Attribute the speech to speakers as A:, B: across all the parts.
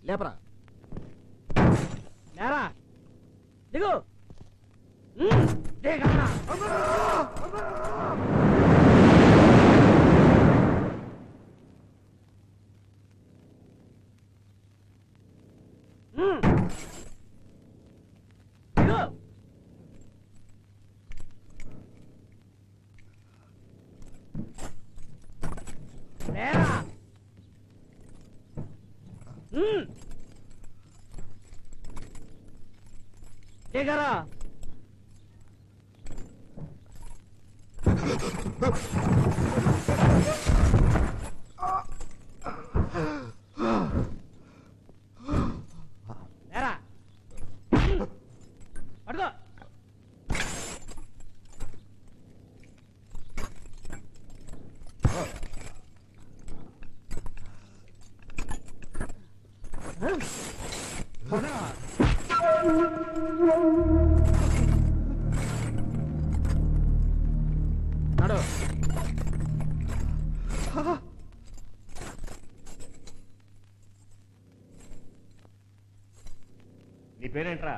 A: లేపరా.
B: లేరా, దిగు. దిగరా. లేరా, పడుకో. నడు.
C: నీ పేరేంట్రా?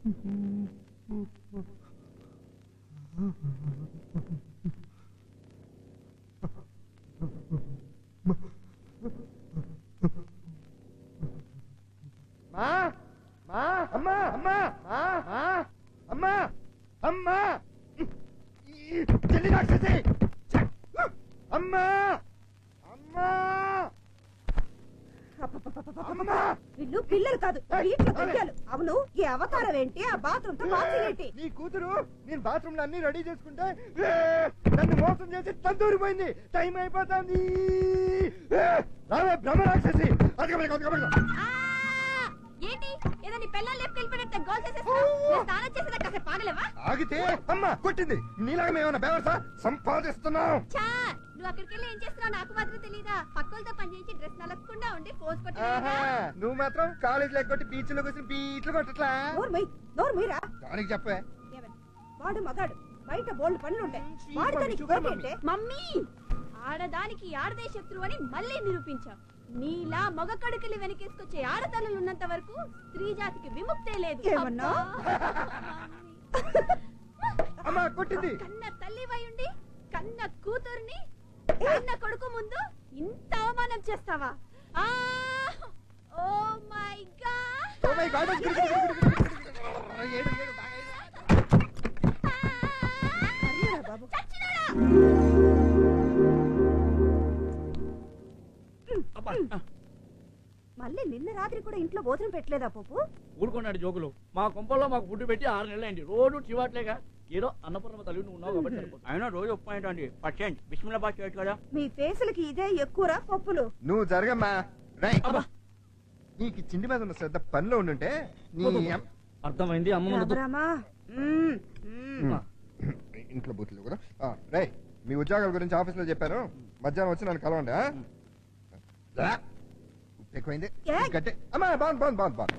A: మా మా అమ్మా అమ్మా మా మా అమ్మా అమ్మా చెల్లి రాక్షసి అమ్మా అమ్మా అమ్మా
C: వీళ్ళు పిల్లలు కాదు వీటిలో దెయ్యాలు. అవును ఈ అవతారం ఏంటి? ఆ బాత్రూమ్ తో బాత్రూమ్ ఏంటి?
A: నీ కూతురు నేను బాత్రూమ్ లో అన్ని రెడీ చేసుకుంటే నన్ను మోసం చేసి తందూరిపోయింది. టైం అయిపోతుంది. రావే బ్రహ్మ రాక్షసి.
C: ఏంటి ఏదో నీ పిల్లలు లేపుకెళ్ళిపోయినట్టు గోల్ చేసేస్తున్నావు? నేను స్నానం చేసేదా కాసేపు ఆగలేవా?
A: ఆగితే అమ్మా కొట్టింది. నీలాగా మేమన్నా బేవర్సా సంపాదిస్తున్నాం.
C: ఛా, నువ్వు అక్కడికి వెళ్ళి ఏం చేస్తున్నావు నాకు మాత్రం తెలీదా? పక్కలతో పని చేసి డ్రెస్ నలగకుండా ఉండి పోజ్
A: ఆహా, నువ్వు మాత్రం కాలేజ్ లేకొట్టి బీచ్ లో కూర్చొని బీట్లు కొట్టట్లా.
C: నోరు మీరా
A: దానికి చెప్పే.
C: వాడు మగాడు, బయట బోల్డ్ పనులు ఉంటాయి. వాడితో నీకు కోపేంటే? మమ్మీ, ఆడదానికి ఆడదే శత్రువు అని మళ్ళీ నిరూపించావు. నీలా మగ కడుకులు వెనకేసుకొచ్చే ఆడతల్లులు ఉన్నంత వరకు స్త్రీ జాతికి విముక్తే లేదు. ఏమన్నా?
A: అమ్మా కొట్టింది.
C: కన్న తల్లివై ఉండి కన్న కూతుర్ని కన్న కొడుకు ముందు ఇంత అవమానం చేస్తావా? Oh my God.
A: Oh my God.
C: బాబు చచ్చినాడా? మళ్ళీ నిన్న రాత్రి కూడా ఇంట్లో భోజనం పెట్టలేదా పోపు?
B: ఊరుకున్నాడు జోకులు. మా కొంపల్లో మాకు ఫుడ్ పెట్టి 6 నెలలు అయింది. రోజు చివాట్లేగా. ఏదో అన్నపూర్ణ తల్లి నువ్వు ఉన్నావు కాబట్టి సరిపోతుంది. అయినా రోజు ఒప్పండి పర్సెంట్ బిస్మిల్లాబాద్ చేయొచ్చు కదా.
C: మీ ఫేసులకి ఇదే ఎక్కువరా పప్పులు?
A: నువ్వు జరగమ్మా. నీకు చిండి మీద ఉన్న శ్రద్ధ పనిలో ఉండుంటే నీ
B: అర్థమైంది. అమ్మ
A: ఇంట్లో బూతులు కూడా. రై మీ ఉద్యోగాల గురించి ఆఫీస్ లో చెప్పాను. మధ్యాహ్నం వచ్చి నన్ను కలవండి. ఎక్కువైంది గట్టే. అమ్మా బాగుంది బాగుంది బాగుంది బాగుంది.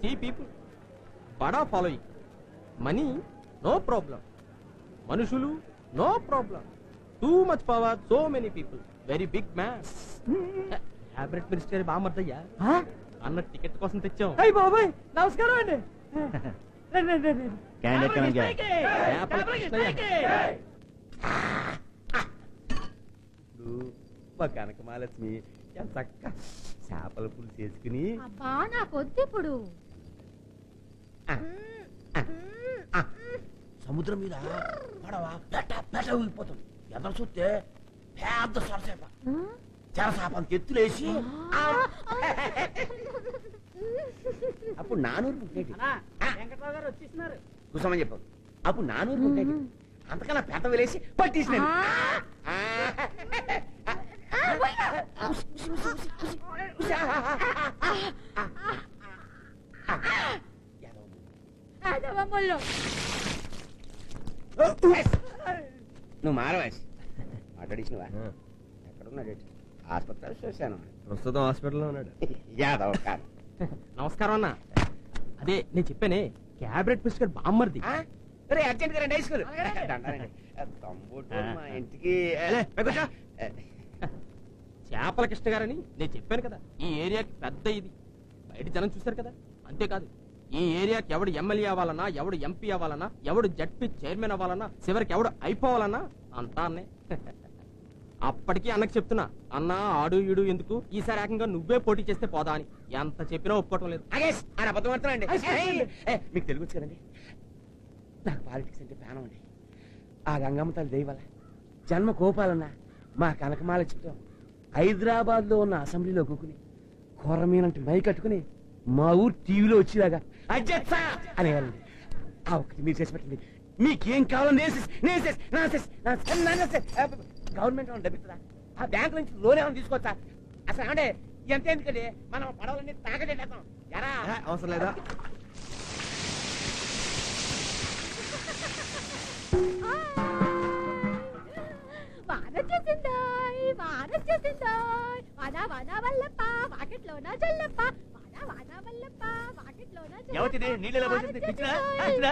D: See people, bada following. Money, no problem. Manushulu, no problem. Too much power, so many people. Very big man. Cabinet minister బామర్దయ్యా అన్న టికెట్ కోసం తెచ్చాం.
B: అయ్య బాబాయ్ నమస్కారం అండి.
D: మా కనక మహాలక్ష్మి ఎంత చేపల పులుసు చేసుకుని
C: నాకొద్దిప్పుడు
D: సముద్రం మీద పడవ పెట ఊగిపోతుంది. ఎదురు చూస్తే పెద్ద సొరసేప చెరసాపంత ఎత్తులేసి అప్పుడు నానూరు ఉండేది.
B: వెంకటరావు గారు వచ్చేస్తున్నారు.
D: కూసమని చెప్పావు. అప్పుడు నానూరు ఉండేది. అంతకన్నా పెద్ద వేలేసి పట్టేసినాను. నువ్వు మారవాసి మాట్లాడిసినవా? ఎక్కడున్నాడు? ఆసుపత్రి చూశాను.
E: ప్రస్తుతం హాస్పిటల్లో ఉన్నాడు.
D: యాదవ్ కాదు. నమస్కారం అన్న. అదే నేను చెప్పానే క్యాబినెట్ మినిస్టర్ బామ్మర్ది. అర్జెంట్ గా రండి హై స్కూల్. మా ఇంటికి చేపల కృష్ణ గారని నేను చెప్పాను కదా. ఈ ఏరియాకి పెద్ద ఇది. బయట జనం చూశారు కదా. అంతేకాదు ఈ ఏరియాకి ఎవడు ఎమ్మెల్యే అవ్వాలన్నా, ఎవడు ఎంపీ అవ్వాలన్నా, ఎవడు జడ్పీ చైర్మన్ అవ్వాలన్నా, చివరికి ఎవడు అయిపోవాలన్నా అంతా అన్నే. అప్పటికీ అన్నకి చెప్తున్నా, అన్నా ఆడు ఈడు ఎందుకు, ఈసారి ఏకంగా నువ్వే పోటీ చేస్తే పోదా అని. ఎంత చెప్పినా ఒప్పుకోవటం లేదు. మీకు తెలుగు కదండి. నాకు పాలిటిక్స్ అంటే ప్రాణం అండి. ఆ గంగమ్మ తల్లి దయ వల్ల జన్మ కోపాలన్నా మా కనకమాల చెప్తాం హైదరాబాద్ లో ఉన్న అసెంబ్లీలో కూకుని కొర్రమీనంటే మై కట్టుకుని మా ఊరు టీవీలో వచ్చేలాగా అధ్యక్ష అనేవాళ్ళండి. ఆ ఒక్కటి మీరు చేసి పెట్టండి. మీకేం కావాలని గవర్నమెంట్ ఏమైనా డబ్బిస్తుందా? ఆ బ్యాంకు నుంచి లోన్ ఏమైనా తీసుకోవచ్చా? అసలు అంటే ఎంత ఎందుకండి మనం పడవలన్నీ తాకటేస్తాం. ఎరా
E: అవసరం లేదా?
C: వాన వల్లప్ప వాకెట్లోన జల్లప్ప వాన
B: ఎవరిది నీళ్ళు ఎలా పోసింది పిచ్చినా? పిచ్చినా?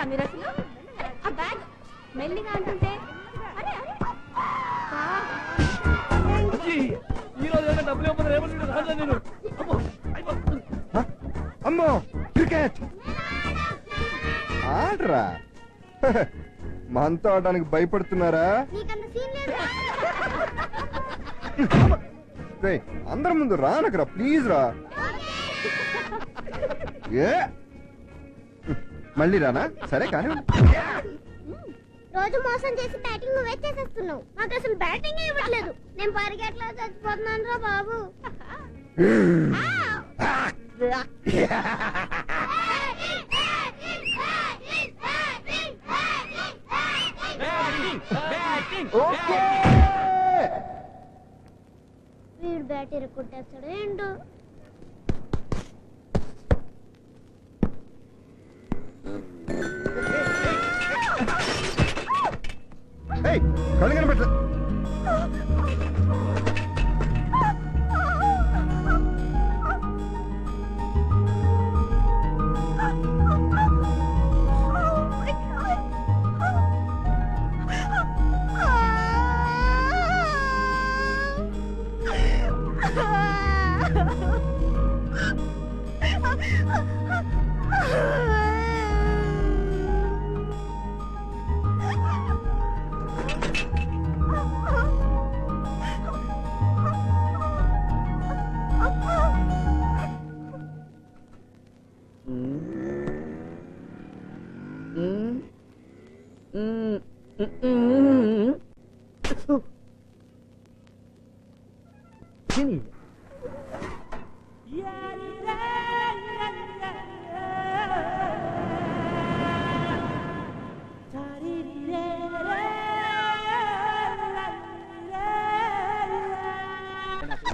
C: మీరు అసలు ఆ బ్యాగ్ మెల్లిగా అంటుంటే అరే
B: ఈ రోజు డబ్బులు ఇవ్వకపోతే రేపు రాజా నేను
A: అమ్మో క్రికెట్ ఆడరా మనతో ఆడడానికి భయపడుతున్నారా అందరి ముందు రానకరా ప్లీజ్ రా ఏ మళ్ళీ రానా సరే కానీ
E: రోజు మోసం చేసి బ్యాటింగ్ నువ్వే చేసేస్తున్నావు నాకు అసలు బ్యాటింగ్ ఇవ్వట్లేదు నేను పరిగెట్లా చచ్చిపోతున్నాను రా బాబు వీడు బ్యాట్ ఇరుక్కొట్టేస్తాడు ఏంటో
A: కళ్ళు కనబట్ల
B: Yeah!